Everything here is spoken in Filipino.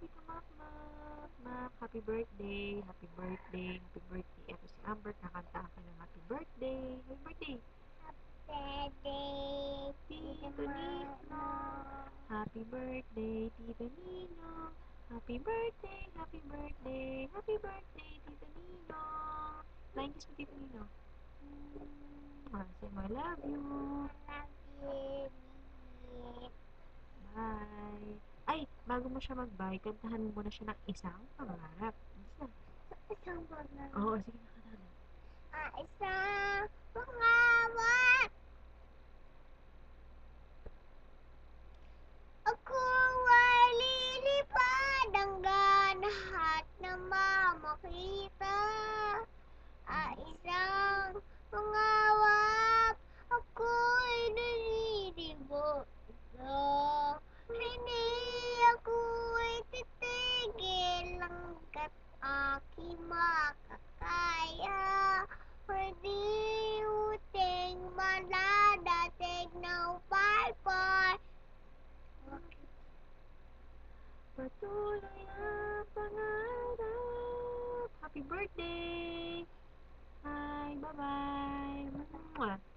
Tito Mac Mac. Mac, happy birthday. Happy birthday. Happy birthday. Eto si Amber, kakanta ka ng happy birthday. Happy birthday. Birthday, Tito Nino. Happy birthday, Tito Nino. Happy birthday, happy birthday. Happy birthday, Tito Nino. Flying kiss mo, Tito Nino. Say, I love you. Bye. Ay, bago mo siya mag-bye, kantahan mo muna siya ng isang pangarap. Isa. Isang pangarap. Oo, sige na, kantahan. Isang pangarap. Ako ay lilipad hanggang lahat na makita. Isang pangarap. Ako'y naninibo. Hindi ako'y titigil hanggat aking makakaya. Pwede uting maladating ng bye-bye. Patuloy ang pangarap. Happy birthday! Hi, bye-bye.